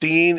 3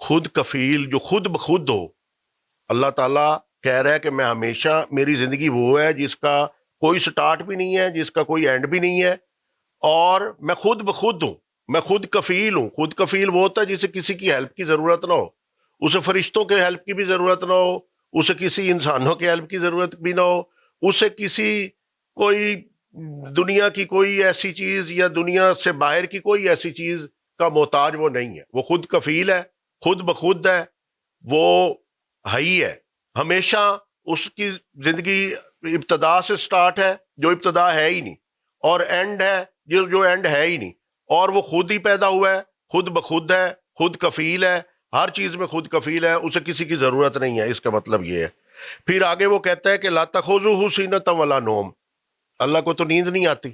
خود کفیل جو خود بخود ہو. اللہ تعالیٰ کہہ رہا ہے کہ میں ہمیشہ، میری زندگی وہ ہے جس کا کوئی سٹارٹ بھی نہیں ہے، جس کا کوئی اینڈ بھی نہیں ہے، اور میں خود بخود ہوں، میں خود کفیل ہوں. خود کفیل وہ ہوتا ہے جسے کسی کی ہیلپ کی ضرورت نہ ہو، اسے فرشتوں کے ہیلپ کی بھی ضرورت نہ ہو، اسے کسی انسانوں کے ہیلپ کی ضرورت بھی نہ ہو، اسے کسی کوئی دنیا کی کوئی ایسی چیز یا دنیا سے باہر کی کوئی ایسی چیز کا محتاج وہ نہیں ہے. وہ خود کفیل ہے، خود بخود ہے، وہ حی ہے. ہمیشہ اس کی زندگی ابتدا سے سٹارٹ ہے جو ابتدا ہے ہی نہیں، اور اینڈ ہے جو اینڈ ہے ہی نہیں، اور وہ خود ہی پیدا ہوا ہے، خود بخود ہے، خود کفیل ہے، ہر چیز میں خود کفیل ہے، اسے کسی کی ضرورت نہیں ہے. اس کا مطلب یہ ہے. پھر آگے وہ کہتا ہے کہ لا تأخذہ سینۃ ولا نوم، اللہ کو تو نیند نہیں آتی،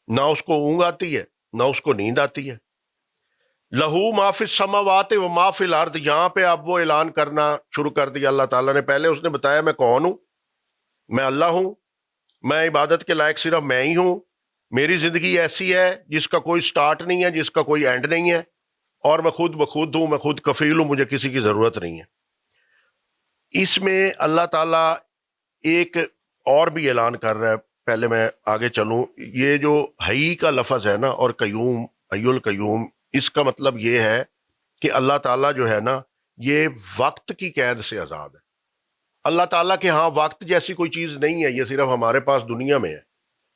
نہ اس کو اونگ آتی ہے، نہ اس کو نیند آتی ہے. لہو ما فی السماوات و ما فی الارض، یہاں پہ اب وہ اعلان کرنا شروع کر دیا اللہ تعالیٰ نے. پہلے اس نے بتایا میں کون ہوں، میں اللہ ہوں، میں عبادت کے لائق صرف میں ہی ہوں، میری زندگی ایسی ہے جس کا کوئی سٹارٹ نہیں ہے، جس کا کوئی اینڈ نہیں ہے، اور میں خود بخود ہوں، میں خود کفیل ہوں، مجھے کسی کی ضرورت نہیں ہے. اس میں اللہ تعالیٰ ایک اور بھی اعلان کر رہا ہے. پہلے میں آگے چلوں، یہ جو حی کا لفظ ہے نا، اور قیوم، حی القیوم، اس کا مطلب یہ ہے کہ اللہ تعالیٰ جو ہے نا یہ وقت کی قید سے آزاد ہے. اللہ تعالیٰ کے ہاں وقت جیسی کوئی چیز نہیں ہے، یہ صرف ہمارے پاس دنیا میں ہے.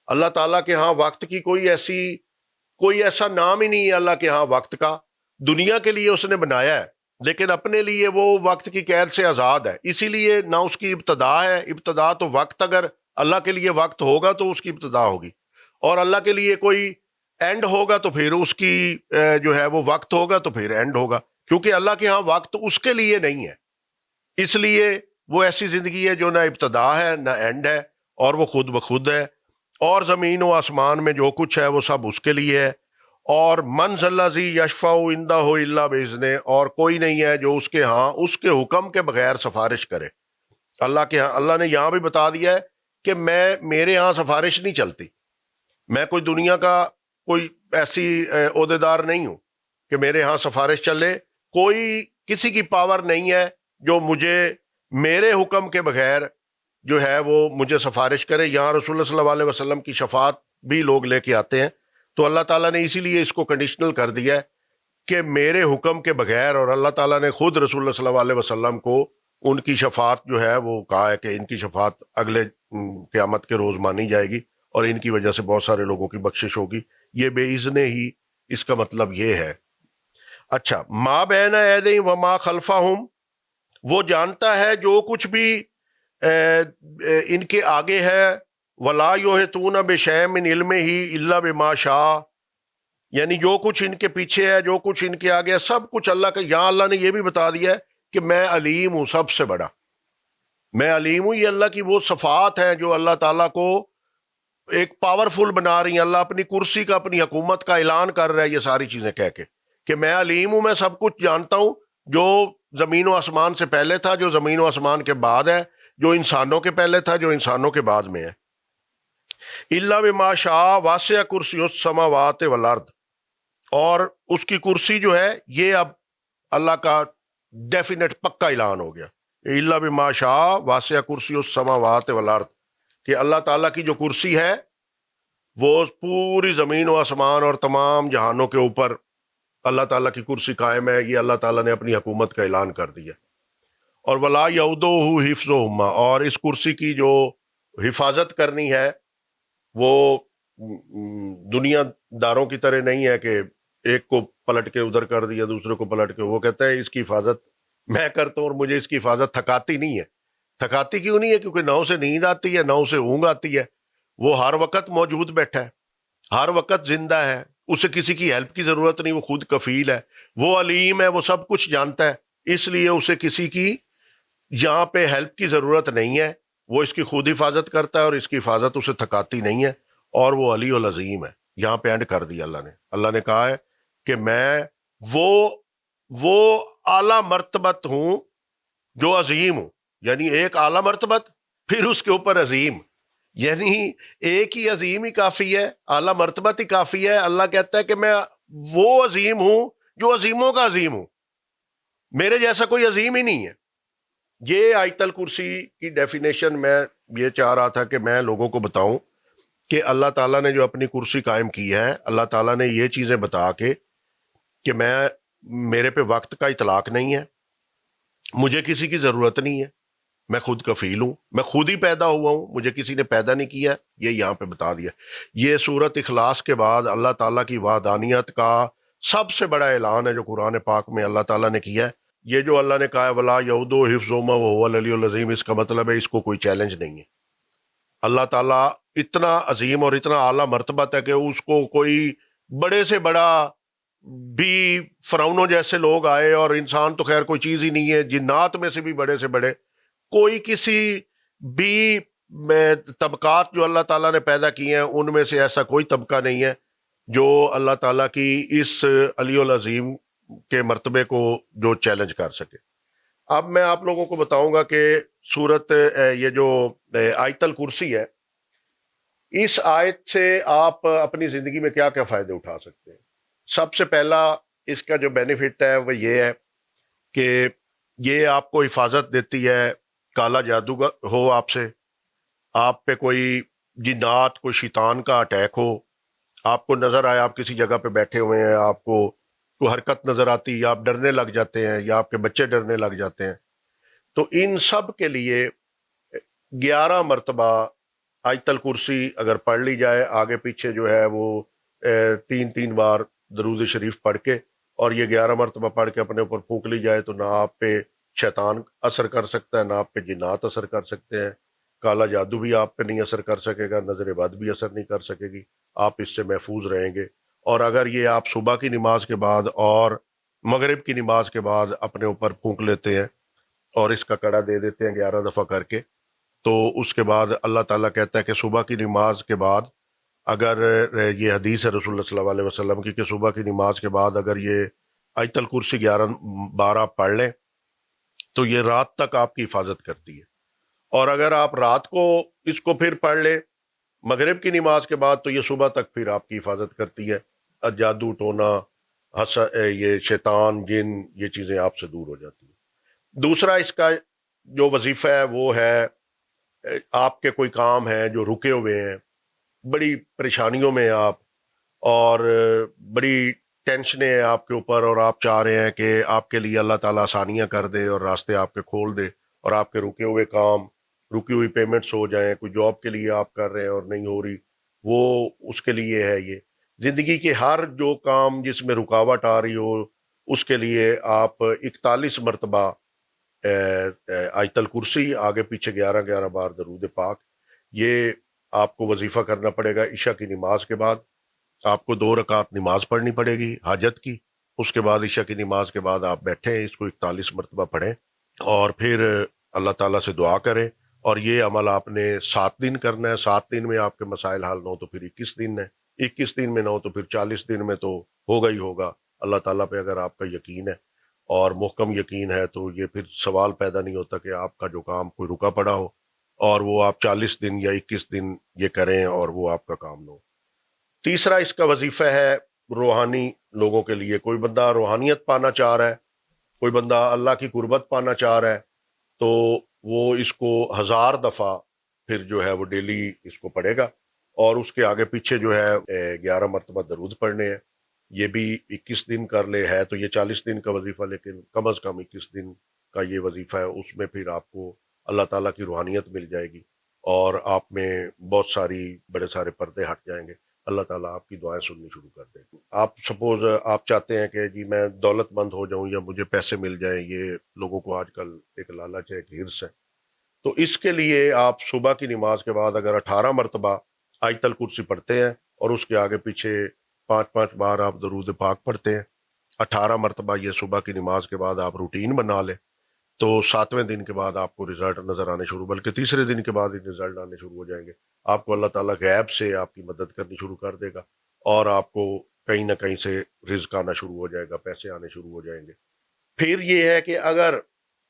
اللہ تعالیٰ کے ہاں وقت کی کوئی ایسا نام ہی نہیں ہے اللہ کے ہاں وقت کا. دنیا کے لیے اس نے بنایا ہے، لیکن اپنے لیے وہ وقت کی قید سے آزاد ہے. اسی لیے نہ اس کی ابتدا ہے، ابتدا تو وقت، اگر اللہ کے لیے وقت ہوگا تو اس کی ابتدا ہوگی، اور اللہ کے لیے کوئی اینڈ ہوگا تو پھر اس کی جو ہے وہ وقت ہوگا تو پھر اینڈ ہوگا، کیونکہ اللہ کے ہاں وقت اس کے لیے نہیں ہے. اس لیے وہ ایسی زندگی ہے جو نہ ابتدا ہے نہ اینڈ ہے، اور وہ خود بخود ہے. اور زمین و آسمان میں جو کچھ ہے وہ سب اس کے لیے ہے. اور من ذا الذی یشفع عندہ الا باذنہ، اور کوئی نہیں ہے جو اس کے ہاں اس کے حکم کے بغیر سفارش کرے. اللہ کے ہاں، اللہ نے یہاں بھی بتا دیا ہے کہ میرے ہاں سفارش نہیں چلتی. میں کوئی دنیا کا کوئی ایسی عہدیدار نہیں ہوں کہ میرے ہاں سفارش چلے. کوئی کسی کی پاور نہیں ہے جو مجھے میرے حکم کے بغیر جو ہے وہ مجھے سفارش کرے. یہاں رسول اللہ صلی اللہ علیہ وسلم کی شفاعت بھی لوگ لے کے آتے ہیں، تو اللہ تعالیٰ نے اسی لیے اس کو کنڈیشنل کر دیا ہے کہ میرے حکم کے بغیر. اور اللہ تعالیٰ نے خود رسول اللہ صلی اللہ علیہ وسلم کو ان کی شفاعت جو ہے وہ کہا ہے کہ ان کی شفاعت اگلے قیامت کے روز مانی جائے گی، اور ان کی وجہ سے بہت سارے لوگوں کی بخشش ہوگی. یہ بے اذن ہی اس کا مطلب یہ ہے. اچھا، ما بین ایدیہم وما خلفہم، وہ جانتا ہے جو کچھ بھی ان کے آگے ہے. ولا یحیطون بشیء من علمہ الا بما شاء، یعنی جو کچھ ان کے پیچھے ہے، جو کچھ ان کے آگے ہے، سب کچھ اللہ کا. یہاں اللہ نے یہ بھی بتا دیا ہے کہ میں علیم ہوں، سب سے بڑا میں علیم ہوں. یہ اللہ کی وہ صفات ہیں جو اللہ تعالیٰ کو ایک پاورفل بنا رہی ہیں. اللہ اپنی کرسی کا، اپنی حکومت کا اعلان کر رہا ہے یہ ساری چیزیں کہہ کے کہ میں علیم ہوں، میں سب کچھ جانتا ہوں، جو زمین و آسمان سے پہلے تھا، جو زمین و آسمان کے بعد ہے، جو انسانوں کے پہلے تھا، جو انسانوں کے بعد میں ہے. الا بما شاء واسع کرسی السماوات والارض، اور اس کی کرسی جو ہے یہ اب اللہ کا ڈیفینیٹ پکا اعلان ہو گیا. الا بما شاء واسع کرسی السماوات والارض، کہ اللہ تعالیٰ کی جو کرسی ہے وہ پوری زمین و آسمان اور تمام جہانوں کے اوپر اللہ تعالیٰ کی کرسی قائم ہے. یہ اللہ تعالیٰ نے اپنی حکومت کا اعلان کر دیا. اور ولا یعودہ حفظہما، اور اس کرسی کی جو حفاظت کرنی ہے وہ دنیا داروں کی طرح نہیں ہے کہ ایک کو پلٹ کے ادھر کر دیا، دوسرے کو پلٹ کے. وہ کہتا ہے اس کی حفاظت میں کرتا ہوں، اور مجھے اس کی حفاظت تھکاتی نہیں ہے. تھکاتی کیوں نہیں ہے؟ کیونکہ نہ اسے نیند آتی ہے، نہ اسے اونگ آتی ہے. وہ ہر وقت موجود بیٹھا ہے، ہر وقت زندہ ہے، اسے کسی کی ہیلپ کی ضرورت نہیں. وہ خود کفیل ہے، وہ علیم ہے، وہ سب کچھ جانتا ہے. اس لیے اسے کسی کی یہاں پہ ہیلپ کی ضرورت نہیں ہے. وہ اس کی خود حفاظت کرتا ہے، اور اس کی حفاظت اسے تھکاتی نہیں ہے. اور وہ علی العظیم ہے. یہاں پہ اینڈ کر دیا اللہ نے. اللہ نے کہا ہے کہ میں وہ اعلیٰ مرتبت ہوں جو عظیم ہوں. یعنی ایک اعلیٰ مرتبت، پھر اس کے اوپر عظیم، یعنی ایک ہی عظیم ہی کافی ہے، اعلیٰ مرتبت ہی کافی ہے. اللہ کہتا ہے کہ میں وہ عظیم ہوں جو عظیموں کا عظیم ہوں. میرے جیسا کوئی عظیم ہی نہیں ہے. یہ آیت الکرسی کی ڈیفینیشن میں یہ چاہ رہا تھا کہ میں لوگوں کو بتاؤں کہ اللہ تعالیٰ نے جو اپنی کرسی قائم کی ہے، اللہ تعالیٰ نے یہ چیزیں بتا کے کہ میرے پہ وقت کا اطلاق نہیں ہے، مجھے کسی کی ضرورت نہیں ہے، میں خود کفیل ہوں، میں خود ہی پیدا ہوا ہوں، مجھے کسی نے پیدا نہیں کیا. یہ یہاں پہ بتا دیا. یہ سورت اخلاص کے بعد اللہ تعالیٰ کی وحدانیت کا سب سے بڑا اعلان ہے جو قرآن پاک میں اللہ تعالیٰ نے کیا ہے. یہ جو اللہ نے کہا ہے ولا یعودو حفظہما وہو العلی العظیم، اس کا مطلب ہے اس کو کوئی چیلنج نہیں ہے. اللہ تعالیٰ اتنا عظیم اور اتنا اعلیٰ مرتبہ ہے کہ اس کو کوئی بڑے سے بڑا بھی فرعونوں جیسے لوگ آئے، اور انسان تو خیر کوئی چیز ہی نہیں ہے، جنات میں سے بھی بڑے سے بڑے، کوئی کسی بھی طبقات جو اللہ تعالیٰ نے پیدا کیے ہیں ان میں سے ایسا کوئی طبقہ نہیں ہے جو اللہ تعالیٰ کی اس علی العظیم کے مرتبے کو جو چیلنج کر سکے. اب میں آپ لوگوں کو بتاؤں گا کہ سورت یہ جو آیت الکرسی ہے، اس آیت سے آپ اپنی زندگی میں کیا کیا فائدے اٹھا سکتے ہیں. سب سے پہلا اس کا جو بینیفٹ ہے وہ یہ ہے کہ یہ آپ کو حفاظت دیتی ہے. کالا جادو ہو آپ پہ کوئی جنات، کوئی شیطان کا اٹیک ہو، آپ کو نظر آئے آپ کسی جگہ پہ بیٹھے ہوئے ہیں، آپ کو کوئی حرکت نظر آتی یا آپ ڈرنے لگ جاتے ہیں یا آپ کے بچے ڈرنے لگ جاتے ہیں، تو ان سب کے لیے 11 مرتبہ آیت الکرسی اگر پڑھ لی جائے، آگے پیچھے جو ہے وہ 3 بار درود شریف پڑھ کے، اور یہ 11 مرتبہ پڑھ کے اپنے اوپر پھونک لی جائے، تو نہ آپ پہ شیطان اثر کر سکتا ہے، نہ آپ پہ جنات اثر کر سکتے ہیں، کالا جادو بھی آپ پہ نہیں اثر کر سکے گا، نظر بد بھی اثر نہیں کر سکے گی، آپ اس سے محفوظ رہیں گے. اور اگر یہ آپ صبح کی نماز کے بعد اور مغرب کی نماز کے بعد اپنے اوپر پھونک لیتے ہیں اور اس کا کڑا دے دیتے ہیں 11 دفعہ کر کے، تو اس کے بعد اللہ تعالیٰ کہتا ہے کہ صبح کی نماز کے بعد اگر یہ حدیث ہے رسول اللہ صلی اللہ علیہ وسلم کی کہ صبح کی نماز کے بعد اگر یہ آیت الکرسی 11 بار آپ پڑھ لیں تو یہ رات تک آپ کی حفاظت کرتی ہے. اور اگر آپ رات کو اس کو پھر پڑھ لیں مغرب کی نماز کے بعد تو یہ صبح تک پھر آپ کی حفاظت کرتی ہے. جادو ٹونا، یہ شیطان، جن، یہ چیزیں آپ سے دور ہو جاتی ہیں. دوسرا اس کا جو وظیفہ ہے وہ ہے آپ کے کوئی کام ہیں جو رکے ہوئے ہیں، بڑی پریشانیوں میں آپ، اور بڑی ٹینشنیں ہیں آپ کے اوپر، اور آپ چاہ رہے ہیں کہ آپ کے لیے اللہ تعالیٰ آسانیاں کر دے اور راستے آپ کے کھول دے، اور آپ کے رکے ہوئے کام، رکی ہوئی پیمنٹس ہو جائیں، کوئی جاب کے لیے آپ کر رہے ہیں اور نہیں ہو رہی، وہ اس کے لیے ہے. یہ زندگی کے ہر جو کام جس میں رکاوٹ آ رہی ہو اس کے لیے آپ 41 مرتبہ آیت الکرسی، آگے پیچھے 11 بار درود پاک، یہ آپ کو وظیفہ کرنا پڑے گا. عشاء کی نماز کے بعد آپ کو 2 رکعت نماز پڑھنی پڑے گی حاجت کی، اس کے بعد عشاء کی نماز کے بعد آپ بیٹھیں، اس کو 41 مرتبہ پڑھیں اور پھر اللہ تعالیٰ سے دعا کریں. اور یہ عمل آپ نے 7 دن کرنا ہے. 7 دن میں آپ کے مسائل حل نہ ہو تو پھر 21 دن ہے، 21 دن میں نہ ہو تو پھر 40 دن میں تو ہوگا ہی ہوگا. اللہ تعالیٰ پہ اگر آپ کا یقین ہے اور محکم یقین ہے تو یہ پھر سوال پیدا نہیں ہوتا کہ آپ کا جو کام کوئی رکا پڑا ہو اور وہ آپ 40 دن یا 21 دن یہ کریں اور وہ آپ کا کام نہ ہو. تیسرا اس کا وظیفہ ہے روحانی لوگوں کے لیے. کوئی بندہ روحانیت پانا چاہ رہا ہے، کوئی بندہ اللہ کی قربت پانا چاہ رہا ہے، تو وہ اس کو 1000 دفعہ پھر جو ہے وہ ڈیلی اس کو پڑھے گا، اور اس کے آگے پیچھے جو ہے 11 مرتبہ درود پڑھنے ہیں. یہ بھی 21 دن کر لے، ہے تو یہ 40 دن کا وظیفہ، لیکن کم از کم 21 دن کا یہ وظیفہ ہے. اس میں پھر آپ کو اللہ تعالیٰ کی روحانیت مل جائے گی اور آپ میں بہت ساری بڑے سارے پردے ہٹ جائیں گے. اللہ تعالیٰ آپ کی دعائیں سننی شروع کر دیں. آپ سپوز آپ چاہتے ہیں کہ جی میں دولت مند ہو جاؤں یا مجھے پیسے مل جائیں، یہ لوگوں کو آج کل ایک لالچ ہے، ایک ہرس ہے، تو اس کے لیے آپ صبح کی نماز کے بعد اگر 18 مرتبہ آیت الکرسی پڑھتے ہیں اور اس کے آگے پیچھے 5 بار آپ درود پاک پڑھتے ہیں، 18 مرتبہ یہ صبح کی نماز کے بعد آپ روٹین بنا لیں، تو 7ویں دن کے بعد آپ کو رزلٹ نظر آنے شروع، بلکہ تیسرے دن کے بعد ہی رزلٹ آنے شروع ہو جائیں گے. آپ کو اللہ تعالیٰ غیب سے آپ کی مدد کرنی شروع کر دے گا اور آپ کو کہیں نہ کہیں سے رزق آنا شروع ہو جائے گا، پیسے آنے شروع ہو جائیں گے. پھر یہ ہے کہ اگر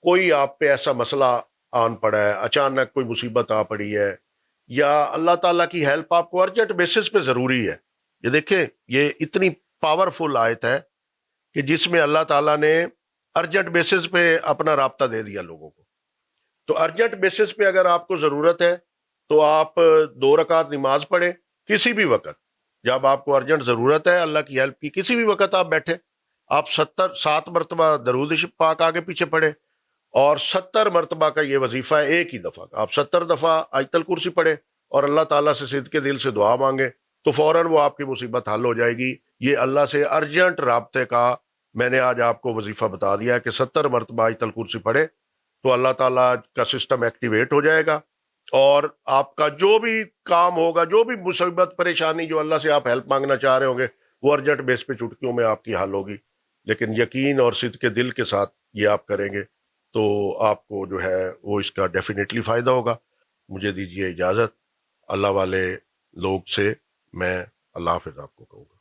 کوئی آپ پہ ایسا مسئلہ آن پڑا ہے، اچانک کوئی مصیبت آ پڑی ہے، یا اللہ تعالیٰ کی ہیلپ آپ کو ارجنٹ بیسس پہ ضروری ہے. یہ دیکھیں، یہ اتنی پاورفل آیت ہے کہ جس میں اللہ تعالیٰ نے ارجنٹ بیسس پہ اپنا رابطہ دے دیا لوگوں کو. تو ارجنٹ بیسس پہ اگر آپ کو ضرورت ہے تو آپ 2 رکعت نماز پڑھیں کسی بھی وقت. جب آپ کو ارجنٹ ضرورت ہے اللہ کی ہیلپ کی، کسی بھی وقت آپ بیٹھے، آپ 7 مرتبہ درود پاک آگے پیچھے پڑھے، اور 70 مرتبہ کا یہ وظیفہ ہے ایک ہی دفعہ کا. آپ 70 دفعہ آیت الکرسی پڑھے اور اللہ تعالیٰ سے صدق کے دل سے دعا مانگے تو فوراً وہ آپ کی مصیبت حل ہو جائے گی. یہ اللہ سے ارجنٹ رابطے کا میں نے آج آپ کو وظیفہ بتا دیا ہے کہ 70 مرتبہ آیت الکرسی پڑھے تو اللہ تعالیٰ کا سسٹم ایکٹیویٹ ہو جائے گا، اور آپ کا جو بھی کام ہوگا، جو بھی مصیبت پریشانی جو اللہ سے آپ ہیلپ مانگنا چاہ رہے ہوں گے، وہ ارجنٹ بیس پہ چٹکیوں میں آپ کی حل ہوگی. لیکن یقین اور صدق کے دل کے ساتھ یہ آپ کریں گے تو آپ کو جو ہے وہ اس کا ڈیفینیٹلی فائدہ ہوگا. مجھے دیجیے اجازت. اللہ والے لوگ سے میں اللہ حافظ آپ کو کہوں گا.